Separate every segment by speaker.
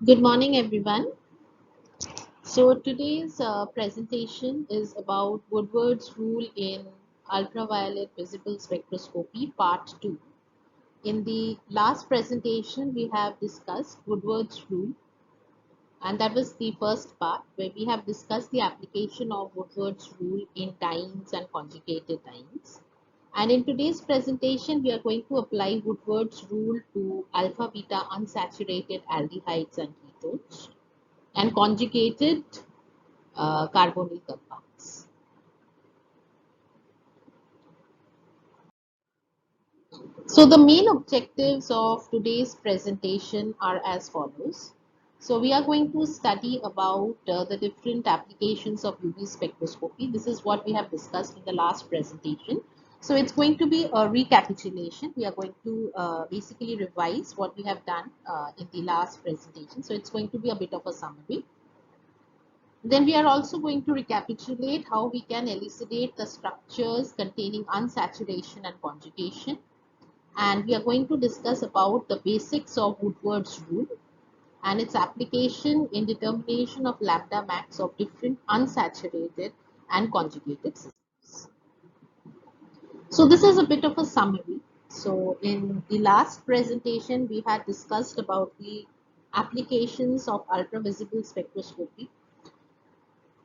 Speaker 1: Good morning, everyone. So today's presentation is about Woodward's rule in ultraviolet visible spectroscopy, part 2. In the last presentation, we have discussed Woodward's rule, and that was the first part where we have discussed the application of Woodward's rule in dienes and conjugated dienes. And in today's presentation, we are going to apply Woodward's rule to alpha beta unsaturated aldehydes and ketones and conjugated carbonyl compounds. So the main objectives of today's presentation are as follows. So we are going to study about the different applications of UV spectroscopy. This is what we have discussed in the last presentation. So it's going to be a recapitulation. We are going to basically revise what we have done in the last presentation. So it's going to be a bit of a summary. Then we are also going to recapitulate how we can elucidate the structures containing unsaturation and conjugation. And we are going to discuss about the basics of Woodward's rule and its application in determination of lambda max of different unsaturated and conjugated systems. So this is a bit of a summary. So in the last presentation, we had discussed about the applications of ultravisible spectroscopy.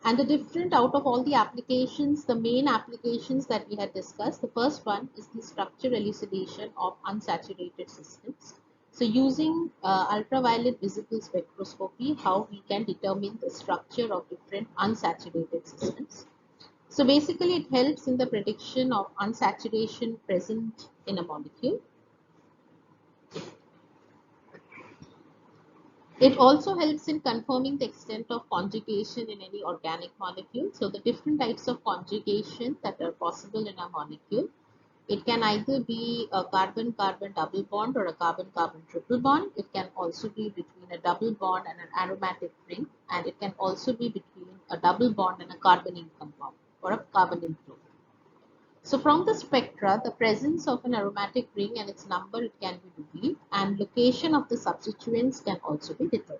Speaker 1: And the different out of all the applications, the main applications that we had discussed, the first one is the structure elucidation of unsaturated systems. So using ultraviolet visible spectroscopy, how we can determine the structure of different unsaturated systems. So basically it helps in the prediction of unsaturation present in a molecule. It also helps in confirming the extent of conjugation in any organic molecule. So the different types of conjugation that are possible in a molecule. It can either be a carbon-carbon double bond or a carbon-carbon triple bond. It can also be between a double bond and an aromatic ring, and it can also be between a double bond and a carbonyl compound or a carbonyl group. So from the spectra, the presence of an aromatic ring and its number it can be revealed, and location of the substituents can also be determined.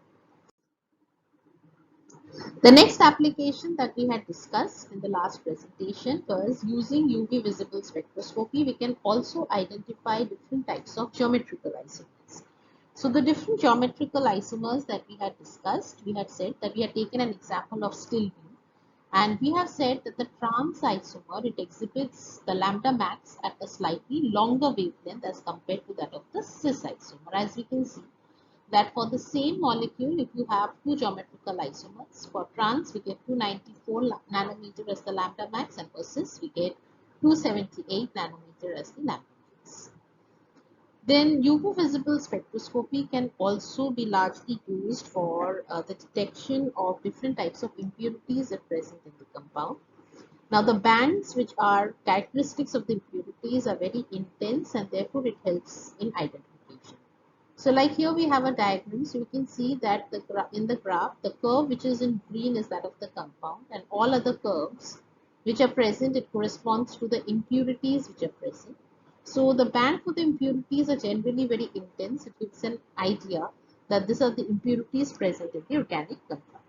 Speaker 1: The next application that we had discussed in the last presentation was using UV visible spectroscopy. We can also identify different types of geometrical isomers. So the different geometrical isomers that we had discussed, we had said that we had taken an example of still beam, and we have said that the trans isomer, it exhibits the lambda max at a slightly longer wavelength as compared to that of the cis isomer. As we can see, that for the same molecule, if you have two geometrical isomers, for trans we get 294 nanometer as the lambda max, and for cis we get 278 nanometer as the lambda max. Then UV visible spectroscopy can also be largely used for the detection of different types of impurities that are present in the compound. Now the bands which are characteristics of the impurities are very intense, and therefore it helps in identification. So like here we have a diagram, so you can see that in the graph, the curve which is in green is that of the compound, and all other curves which are present, it corresponds to the impurities which are present. So the band for the impurities are generally very intense. It gives an idea that these are the impurities present in the organic compound.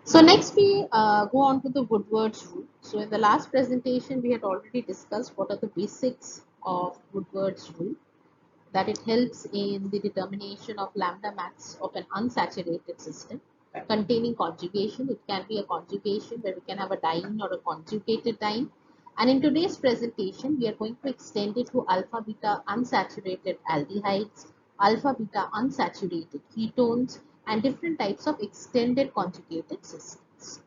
Speaker 1: So next we go on to the Woodward's rule. So in the last presentation, we had already discussed what are the basics of Woodward's rule, that it helps in the determination of lambda max of an unsaturated system containing conjugation. It can be a conjugation where we can have a diene or a conjugated diene. And in today's presentation, we are going to extend it to alpha beta unsaturated aldehydes, alpha beta unsaturated ketones, and different types of extended conjugated systems.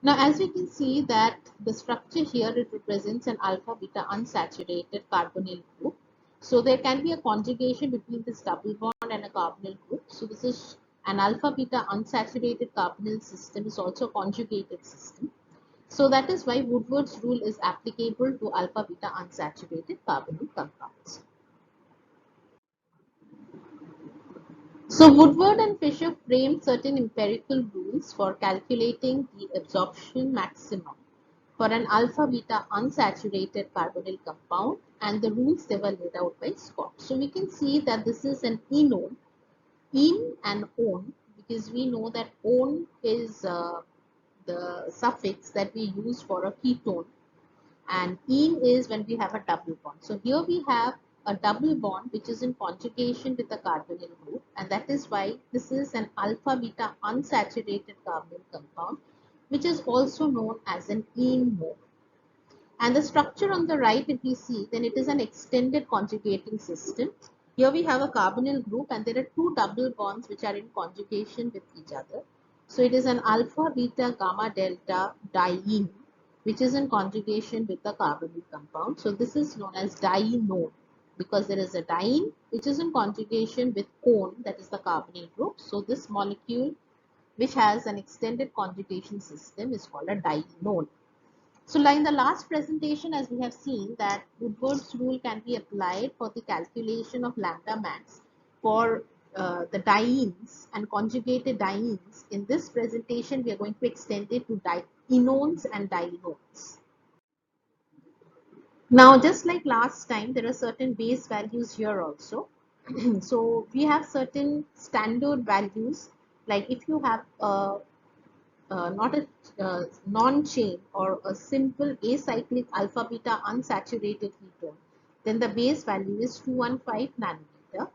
Speaker 1: Now, as we can see that the structure here, it represents an alpha beta unsaturated carbonyl group. So there can be a conjugation between this double bond and a carbonyl group. So this is an alpha beta unsaturated carbonyl system, is also a conjugated system. So that is why Woodward's rule is applicable to alpha beta unsaturated carbonyl compounds. So Woodward and Fisher framed certain empirical rules for calculating the absorption maximum for an alpha beta unsaturated carbonyl compound, and the rules they were laid out by Scott. So we can see that this is an enone, in and on, because we know that on is the suffix that we use for a ketone, and ene is when we have a double bond. So here we have a double bond which is in conjugation with the carbonyl group, and that is why this is an alpha beta unsaturated carbonyl compound, which is also known as an enone. And the structure on the right, if we see, then it is an extended conjugating system. Here we have a carbonyl group and there are two double bonds which are in conjugation with each other. So it is an alpha beta gamma delta diene which is in conjugation with the carbonyl compound. So this is known as dienone because there is a diene which is in conjugation with one, that is the carbonyl group. So this molecule which has an extended conjugation system is called a dienone. So like in the last presentation, as we have seen that Woodward's rule can be applied for the calculation of lambda max for the dienes and conjugated dienes. In this presentation, we are going to extend it to enones and dienones. Now, just like last time, there are certain base values here also. So we have certain standard values, like if you have a not a non-chain or a simple acyclic alpha beta unsaturated ketone, then the base value is 215 nanometer.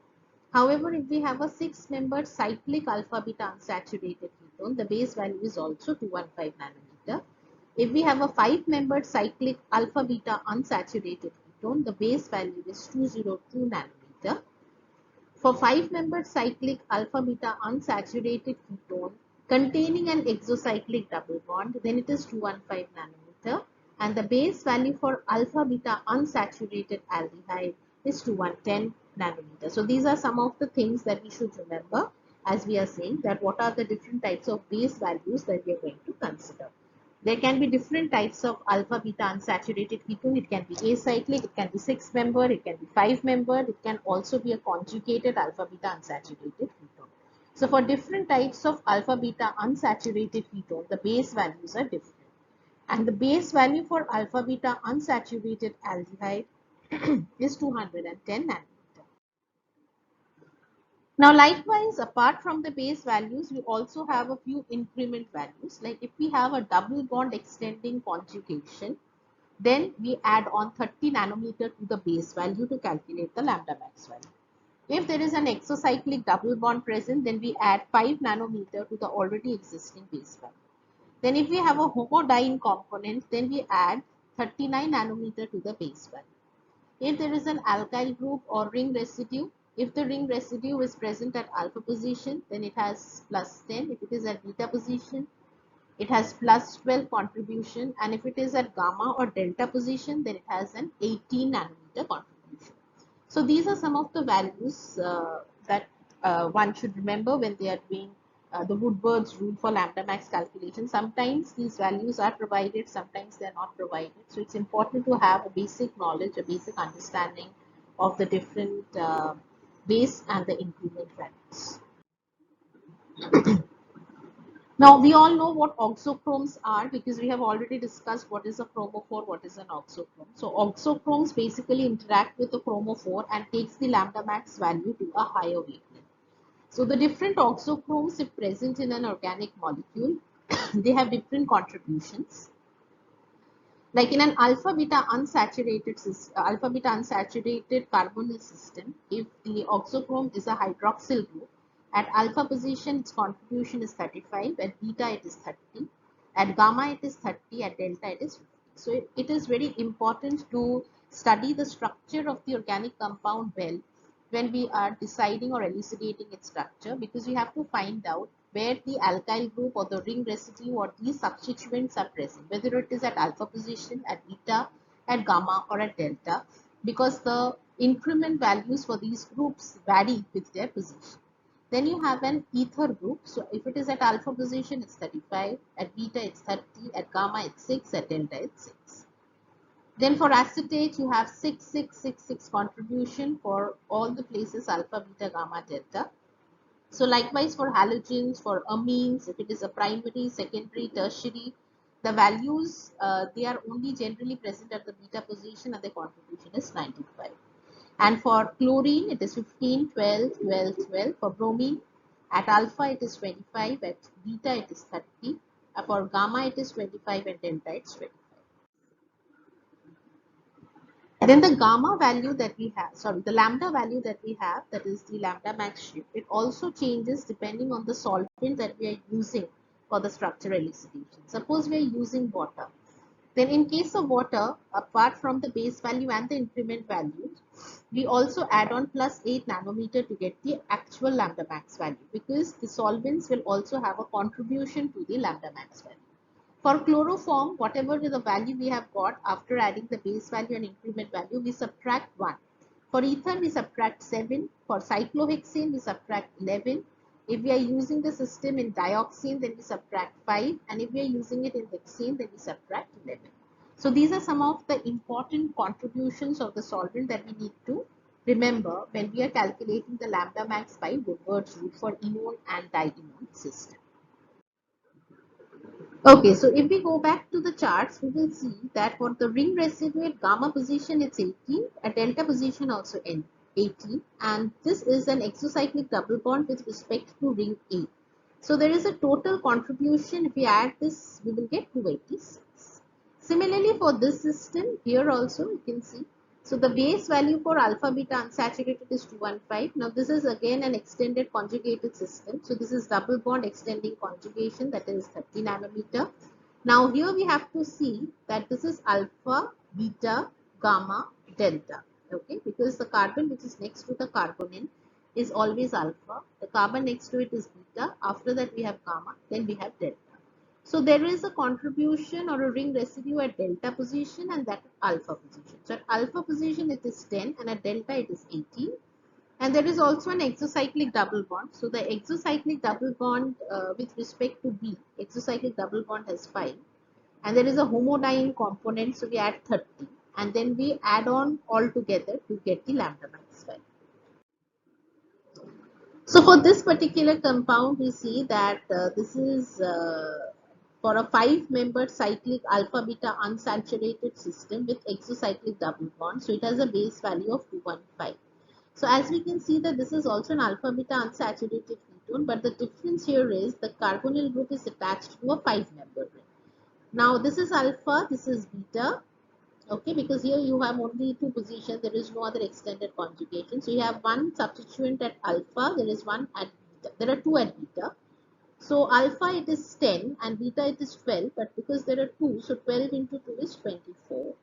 Speaker 1: However, if we have a 6-membered cyclic alpha beta unsaturated ketone, the base value is also 215 nanometer. If we have a 5-membered cyclic alpha beta unsaturated ketone, the base value is 202 nanometer. For 5-membered cyclic alpha beta unsaturated ketone containing an exocyclic double bond, then it is 215 nanometer, and the base value for alpha beta unsaturated aldehyde is 210 nanometer. So these are some of the things that we should remember as we are saying that what are the different types of base values that we are going to consider. There can be different types of alpha beta unsaturated ketone. It can be acyclic, it can be 6-membered, it can be 5-membered, it can also be a conjugated alpha beta unsaturated ketone. So for different types of alpha beta unsaturated ketone, the base values are different. And the base value for alpha beta unsaturated aldehyde is 210 nanometer. Now, likewise, apart from the base values, we also have a few increment values. Like if we have a double bond extending conjugation, then we add on 30 nanometer to the base value to calculate the lambda max value. If there is an exocyclic double bond present, then we add 5 nanometer to the already existing base value. Then if we have a homodiene component, then we add 39 nanometer to the base value. If there is an alkyl group or ring residue, if the ring residue is present at alpha position, then it has plus 10. If it is at beta position, it has plus 12 contribution. And if it is at gamma or delta position, then it has an 18 nanometer contribution. So these are some of the values that one should remember when they are doing the Woodward's rule for lambda max calculation. Sometimes these values are provided, sometimes they are not provided. So it's important to have a basic knowledge, a basic understanding of the different base and the increment values. Now we all know what oxochromes are because we have already discussed what is a chromophore, what is an oxochrome. So oxochromes basically interact with the chromophore and takes the lambda max value to a higher wavelength. So the different oxochromes, if present in an organic molecule, they have different contributions. Like in an alpha beta unsaturated carbonyl system, if the oxochrome is a hydroxyl group, at alpha position its contribution is 35, at beta it is 30, at gamma it is 30, at delta it is 50. So it is very important to study the structure of the organic compound well when we are deciding or elucidating its structure, because we have to find out where the alkyl group or the ring residue or these substituents are present, whether it is at alpha position, at beta, at gamma or at delta, because the increment values for these groups vary with their position. Then you have an ether group. So if it is at alpha position, it's 35, at beta it's 30, at gamma it's 6, at delta it's 6. Then for acetate, you have 6, 6, 6, 6 contribution for all the places alpha, beta, gamma, delta. So likewise for halogens, for amines, if it is a primary, secondary, tertiary, the values, they are only generally present at the beta position and the contribution is 95. And for chlorine, it is 15, 12, 12, 12. For bromine, at alpha, it is 25. At beta, it is 30. For gamma, it is 25 and delta, it's 25. Then the gamma value that we have, sorry, the lambda value that we have, that is the lambda max shift, it also changes depending on the solvent that we are using for the structural elucidation. Suppose we are using water. Then in case of water, apart from the base value and the increment values, we also add on plus 8 nanometer to get the actual lambda max value, because the solvents will also have a contribution to the lambda max value. For chloroform, whatever is the value we have got after adding the base value and increment value, we subtract 1. For ether, we subtract 7. For cyclohexane, we subtract 11. If we are using the system in dioxane, then we subtract 5. And if we are using it in hexane, then we subtract 11. So these are some of the important contributions of the solvent that we need to remember when we are calculating the lambda max by Woodward's rule for enone and dienone system. Okay, so if we go back to the charts, we will see that for the ring residue at gamma position it's 18, at delta position also 18, and this is an exocyclic double bond with respect to ring A. So there is a total contribution. If we add this, we will get 286. Similarly, for this system, here also you can see. So the base value for alpha beta unsaturated is 215. Now this is again an extended conjugated system. So this is double bond extending conjugation, that is 30 nanometer. Now here we have to see that this is alpha, beta, gamma, delta. Okay, because the carbon which is next to the carbonyl is always alpha. The carbon next to it is beta. After that we have gamma. Then we have delta. So there is a contribution or a ring residue at delta position and that at alpha position. So at alpha position it is 10 and at delta it is 18. And there is also an exocyclic double bond. So the exocyclic double bond with respect to B, exocyclic double bond has 5. And there is a homodiene component, so we add 30. And then we add on all together to get the lambda max value. So for this particular compound, we see that this is for a 5-membered cyclic alpha beta unsaturated system with exocyclic double bond. So it has a base value of 215. So as we can see that this is also an alpha beta unsaturated ketone, but the difference here is the carbonyl group is attached to a 5-membered ring. Now this is alpha, this is beta. Okay, because here you have only 2 positions, there is no other extended conjugation. So you have one substituent at alpha, there is one at beta, there are 2 at beta. So alpha it is 10 and beta it is 12, but because there are 2, so 12 into 2 is 24.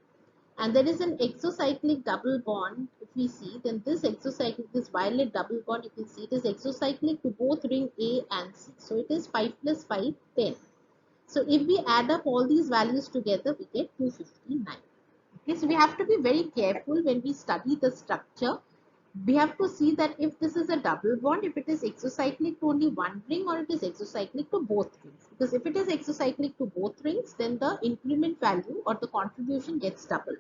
Speaker 1: And there is an exocyclic double bond. If we see, then this exocyclic, this violet double bond, you can see it is exocyclic to both ring A and C. So it is 5 plus 5, 10. So if we add up all these values together, we get 259. Okay, so we have to be very careful when we study the structure. We have to see that if this is a double bond, if it is exocyclic to only one ring or it is exocyclic to both rings. Because if it is exocyclic to both rings, then the increment value or the contribution gets doubled.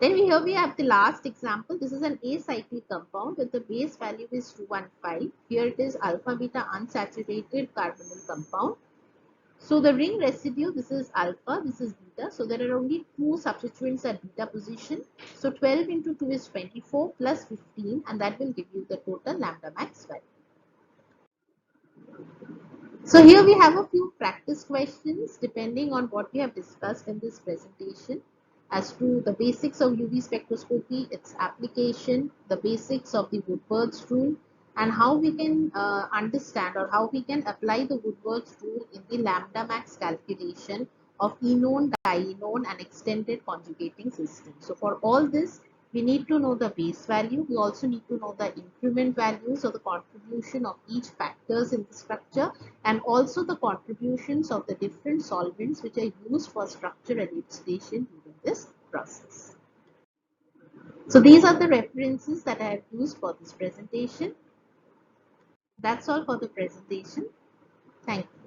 Speaker 1: Then here we have the last example. This is an acyclic compound with the base value is 215. Here it is alpha beta unsaturated carbonyl compound. So the ring residue, this is alpha, this is beta. So there are only 2 substituents at beta position. So 12 into 2 is 24 plus 15 and that will give you the total lambda max value. So here we have a few practice questions depending on what we have discussed in this presentation as to the basics of UV spectroscopy, its application, the basics of the Woodward's rule, and how we can understand or how we can apply the Woodward's rule in the lambda max calculation of enone, dienone and extended conjugating system. So for all this, we need to know the base value. We also need to know the increment values or the contribution of each factors in the structure and also the contributions of the different solvents which are used for structural elucidation during this process. So these are the references that I have used for this presentation. That's all for the presentation. Thank you.